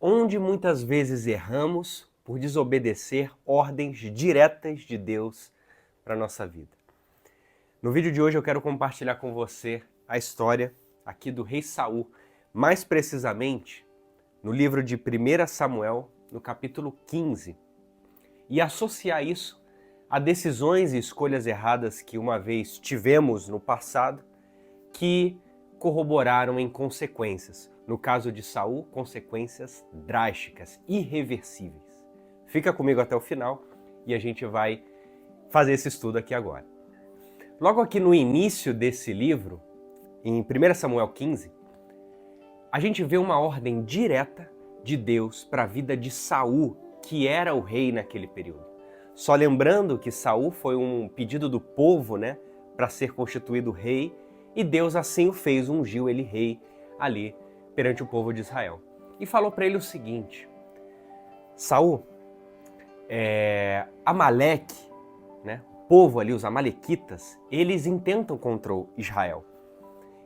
onde muitas vezes erramos por desobedecer ordens diretas de Deus para a nossa vida. No vídeo de hoje eu quero compartilhar com você a história aqui do rei Saul, mais precisamente no livro de 1 Samuel, no capítulo 15, e associar isso a decisões e escolhas erradas que uma vez tivemos no passado que corroboraram em consequências. No caso de Saul, consequências drásticas, irreversíveis. Fica comigo até o final e a gente vai fazer esse estudo aqui agora. Logo aqui no início desse livro, em 1 Samuel 15, a gente vê uma ordem direta de Deus para a vida de Saul, que era o rei naquele período. Só lembrando que Saul foi um pedido do povo, para ser constituído rei, e Deus assim o fez, ungiu ele rei ali perante o povo de Israel. E falou para ele o seguinte: Saul, Amaleque, o povo ali, os amalequitas, eles intentam contra Israel.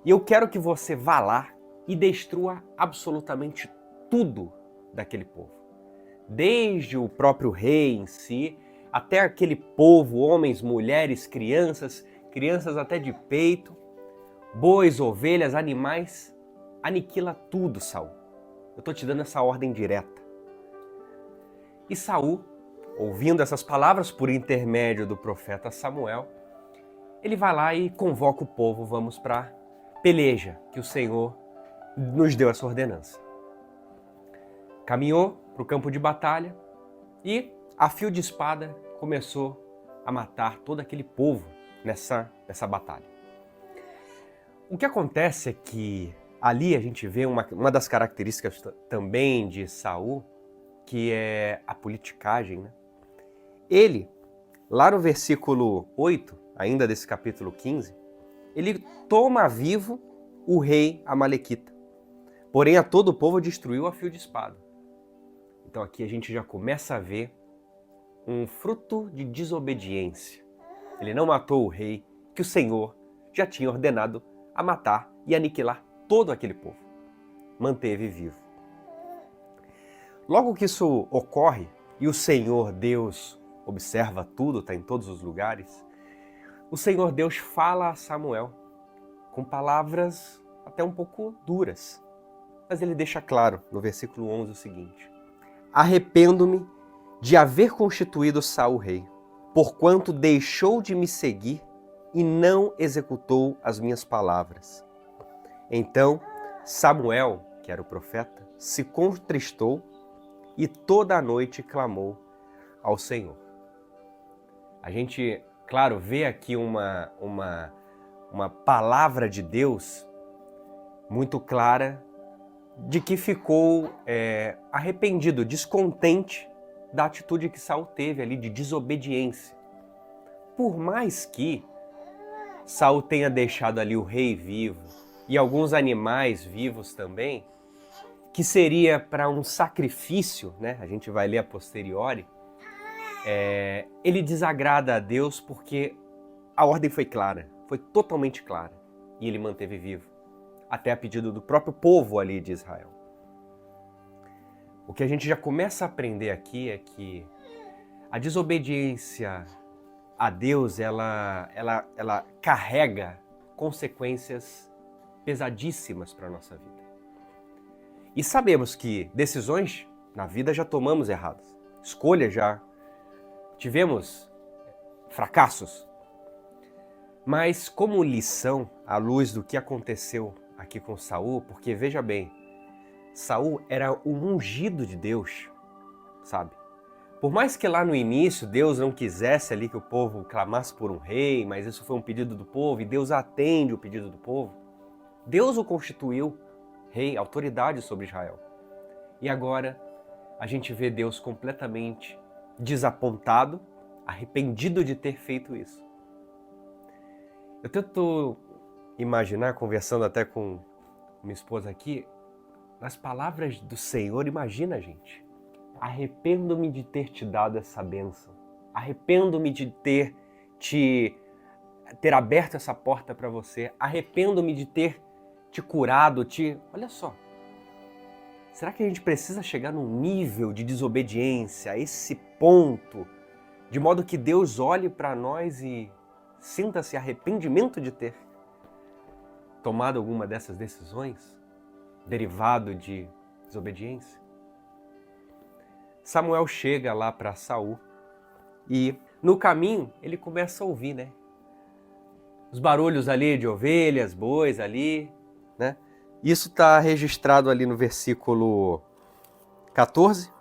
E eu quero que você vá lá e destrua absolutamente tudo daquele povo. Desde o próprio rei em si, até aquele povo, homens, mulheres, crianças até de peito, bois, ovelhas, animais, aniquila tudo, Saul. Eu estou te dando essa ordem direta. E Saul, ouvindo essas palavras por intermédio do profeta Samuel, ele vai lá e convoca o povo, vamos para a peleja, que o Senhor nos deu essa ordenança. Caminhou para o campo de batalha e, a fio de espada, começou a matar todo aquele povo nessa batalha. O que acontece é que ali a gente vê uma das características também de Saul, que é a politicagem. Ele, lá no versículo 8, ainda desse capítulo 15, ele toma vivo o rei amalequita. Porém, a todo o povo destruiu a fio de espada. Então aqui a gente já começa a ver um fruto de desobediência. Ele não matou o rei que o Senhor já tinha ordenado a matar e aniquilar todo aquele povo. Manteve vivo. Logo que isso ocorre e o Senhor Deus observa tudo, está em todos os lugares, o Senhor Deus fala a Samuel com palavras até um pouco duras. Mas ele deixa claro no versículo 11 o seguinte: arrependo-me de haver constituído Saul rei, porquanto deixou de me seguir e não executou as minhas palavras. Então Samuel, que era o profeta, se contristou e toda a noite clamou ao Senhor. A gente, claro, vê aqui uma palavra de Deus muito clara de que ficou arrependido, descontente da atitude que Saul teve ali de desobediência. Por mais que Saul tenha deixado ali o rei vivo e alguns animais vivos também, que seria para um sacrifício, a gente vai ler a posteriori, ele desagrada a Deus porque a ordem foi clara, foi totalmente clara, e ele manteve vivo, até a pedido do próprio povo ali de Israel. O que a gente já começa a aprender aqui é que a desobediência a Deus, ela carrega consequências pesadíssimas para a nossa vida. E sabemos que decisões na vida já tomamos erradas, escolhas já tivemos fracassos. Mas como lição, à luz do que aconteceu aqui com Saul, porque veja bem, Saul era o ungido de Deus, sabe? Por mais que lá no início Deus não quisesse ali que o povo clamasse por um rei, mas isso foi um pedido do povo e Deus atende o pedido do povo, Deus o constituiu rei, autoridade sobre Israel. E agora a gente vê Deus completamente desapontado, arrependido de ter feito isso. Eu tento imaginar, conversando até com minha esposa aqui, nas palavras do Senhor, imagina, gente, arrependo-me de ter te dado essa bênção, arrependo-me de ter aberto essa porta para você, arrependo-me de ter te curado, olha só, Será que a gente precisa chegar num nível de desobediência, a esse ponto, de modo que Deus olhe para nós e sinta-se arrependimento de ter tomado alguma dessas decisões, derivado de desobediência? Samuel chega lá para Saul e no caminho ele começa a ouvir, né? Os barulhos ali de ovelhas, bois ali, né? Isso está registrado ali no versículo 14,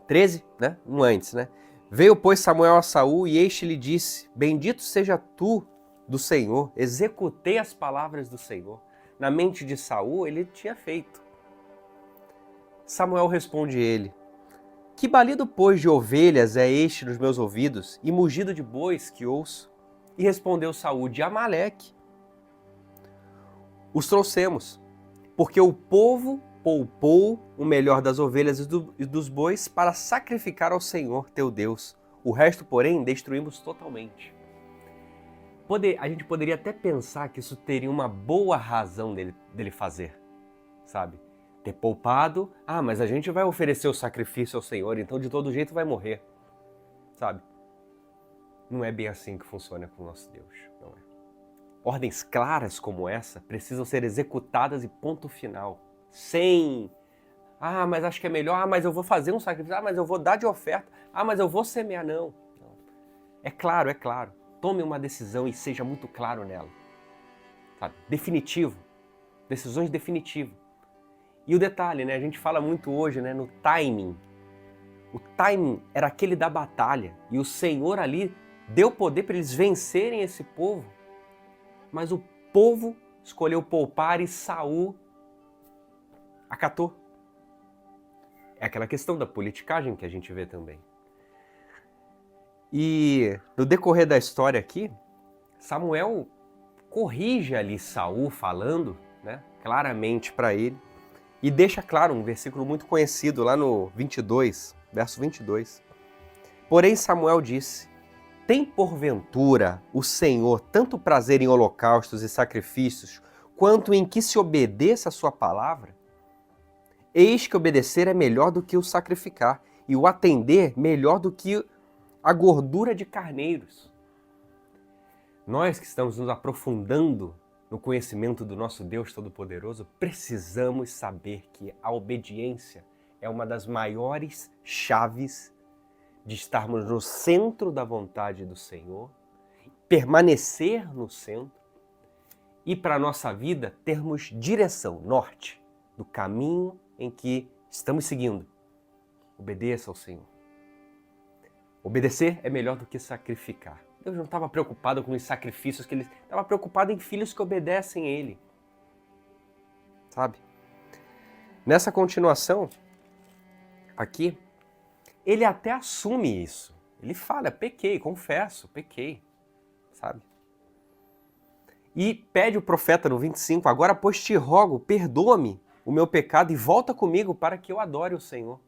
13, né? Um antes, né? Veio, pois, Samuel a Saul e este lhe disse: Bendito seja tu do Senhor, executei as palavras do Senhor. Na mente de Saul ele tinha feito. Samuel responde ele: Que balido, pois, de ovelhas é este nos meus ouvidos, e mugido de bois que ouço? E respondeu Saul: De Amaleque os trouxemos, porque o povo poupou o melhor das ovelhas e dos bois para sacrificar ao Senhor teu Deus. O resto, porém, destruímos totalmente. A gente poderia até pensar que isso teria uma boa razão dele fazer, sabe? Ter poupado, mas a gente vai oferecer o sacrifício ao Senhor, então de todo jeito vai morrer, sabe? Não é bem assim que funciona com o nosso Deus, não é? Ordens claras como essa precisam ser executadas e ponto final. Sem, mas acho que é melhor, mas eu vou fazer um sacrifício, mas eu vou dar de oferta, mas eu vou semear, não. É claro, é claro. Tome uma decisão e seja muito claro nela. Sabe? Definitivo. Decisões definitivas. E o detalhe, né? A gente fala muito hoje, né, no timing. O timing era aquele da batalha. E o Senhor ali deu poder para eles vencerem esse povo. Mas o povo escolheu poupar e Saul acatou. É aquela questão da politicagem que a gente vê também. E no decorrer da história aqui, Samuel corrige ali Saul falando, né, claramente para ele, e deixa claro um versículo muito conhecido lá no 22, verso 22. Porém Samuel disse: Tem porventura o Senhor tanto prazer em holocaustos e sacrifícios, quanto em que se obedeça a sua palavra? Eis que obedecer é melhor do que o sacrificar, e o atender melhor do que a gordura de carneiros. Nós que estamos nos aprofundando no conhecimento do nosso Deus Todo-Poderoso, precisamos saber que a obediência é uma das maiores chaves de estarmos no centro da vontade do Senhor, permanecer no centro e para a nossa vida termos direção, norte, do caminho em que estamos seguindo. Obedeça ao Senhor. Obedecer é melhor do que sacrificar. Deus não estava preocupado com os sacrifícios que ele estava preocupado em filhos que obedecem a Ele. Sabe? Nessa continuação, aqui, ele até assume isso. Ele fala: pequei, confesso, pequei. Sabe? E pede o profeta no 25: Agora, pois, te rogo, perdoa-me o meu pecado e volta comigo para que eu adore o Senhor.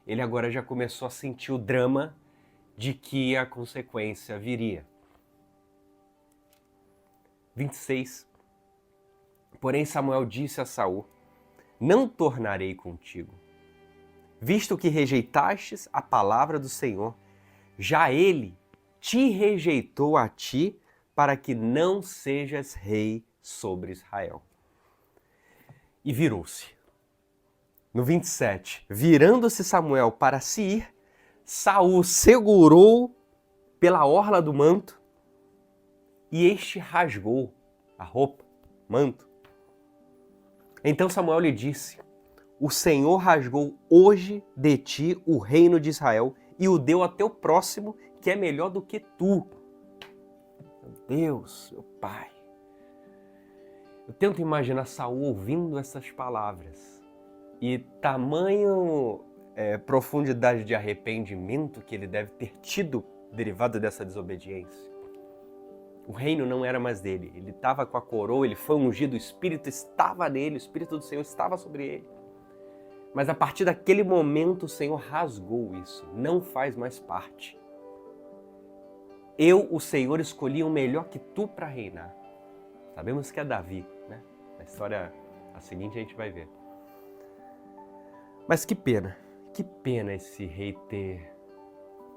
Ele agora já começou a sentir o drama de que a consequência viria. 26. Porém Samuel disse a Saul: Não tornarei contigo, visto que rejeitastes a palavra do Senhor. Já ele te rejeitou a ti, para que não sejas rei sobre Israel. E virou-se. No 27, virando-se Samuel para se ir, Saul segurou pela orla do manto e este rasgou a roupa, manto. Então Samuel lhe disse: O Senhor rasgou hoje de ti o reino de Israel e o deu a teu próximo, que é melhor do que tu. Meu Deus, meu Pai. Eu tento imaginar Saul ouvindo essas palavras e tamanho profundidade de arrependimento que ele deve ter tido derivado dessa desobediência. O reino não era mais dele, ele estava com a coroa, ele foi ungido, o Espírito estava nele, o Espírito do Senhor estava sobre ele. Mas a partir daquele momento o Senhor rasgou isso, não faz mais parte. Eu, o Senhor, escolhi um melhor que tu para reinar. Sabemos que é Davi, né? Na história a seguinte a gente vai ver. Mas que pena esse rei ter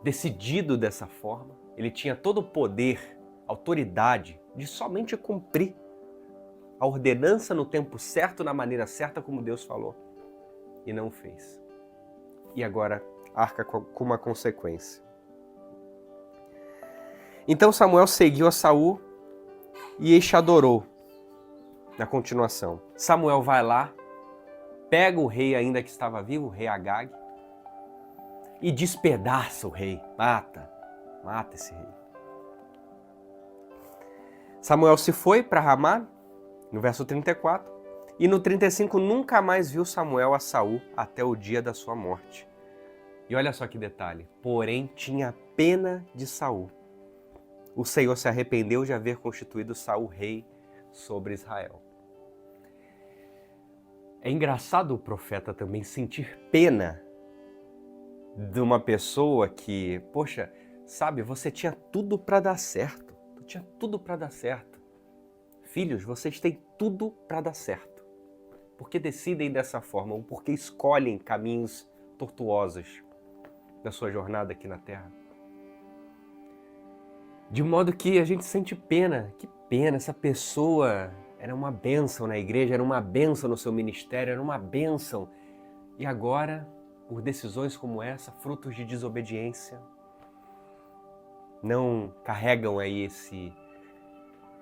decidido dessa forma. Ele tinha todo o poder, autoridade de somente cumprir a ordenança no tempo certo, na maneira certa, como Deus falou, e não fez. E agora arca com uma consequência. Então Samuel seguiu a Saul e este adorou. Na continuação, Samuel vai lá, pega o rei ainda que estava vivo, o rei Agag, e despedaça o rei, mata esse rei. Samuel se foi para Ramá, no verso 34, e no 35 nunca mais viu Samuel a Saul até o dia da sua morte. E olha só que detalhe, porém tinha pena de Saul. O Senhor se arrependeu de haver constituído Saul rei sobre Israel. É engraçado o profeta também sentir pena de uma pessoa que, poxa, sabe, você tinha tudo para dar certo. Tu tinha tudo para dar certo. Filhos, vocês têm tudo para dar certo. Por que decidem dessa forma? Ou por que escolhem caminhos tortuosos da sua jornada aqui na Terra? De modo que a gente sente pena. Que pena, essa pessoa era uma bênção na igreja, era uma bênção no seu ministério, era uma bênção. E agora, por decisões como essa, frutos de desobediência, não carregam aí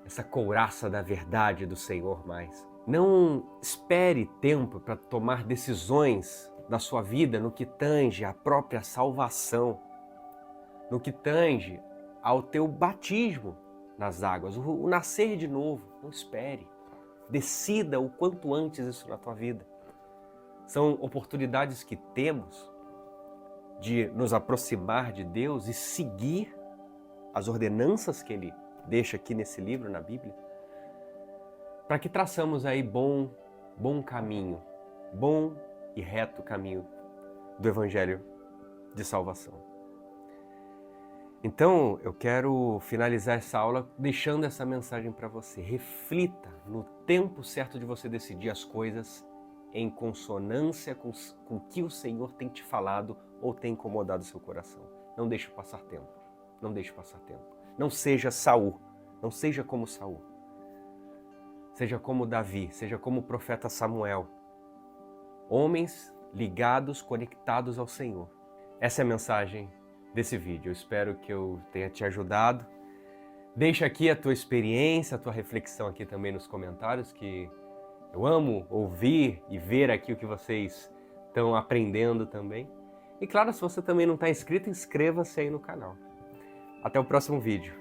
essa couraça da verdade do Senhor mais. Não espere tempo para tomar decisões da sua vida no que tange à própria salvação, no que tange ao teu batismo nas águas, o nascer de novo. Não espere. Decida o quanto antes isso na tua vida. São oportunidades que temos de nos aproximar de Deus e seguir as ordenanças que Ele deixa aqui nesse livro, na Bíblia, para que traçamos aí bom caminho, bom e reto caminho do Evangelho de salvação. Então, eu quero finalizar essa aula deixando essa mensagem para você. Reflita no tempo certo de você decidir as coisas em consonância com o que o Senhor tem te falado ou tem incomodado o seu coração. Não deixe passar tempo. Não deixe passar tempo. Não seja Saul. Não seja como Saul. Seja como Davi. Seja como o profeta Samuel. Homens ligados, conectados ao Senhor. Essa é a mensagem desse vídeo. Eu espero que eu tenha te ajudado. Deixa aqui a tua experiência, a tua reflexão aqui também nos comentários, que eu amo ouvir e ver aqui o que vocês estão aprendendo também. E claro, se você também não está inscrito, inscreva-se aí no canal. Até o próximo vídeo.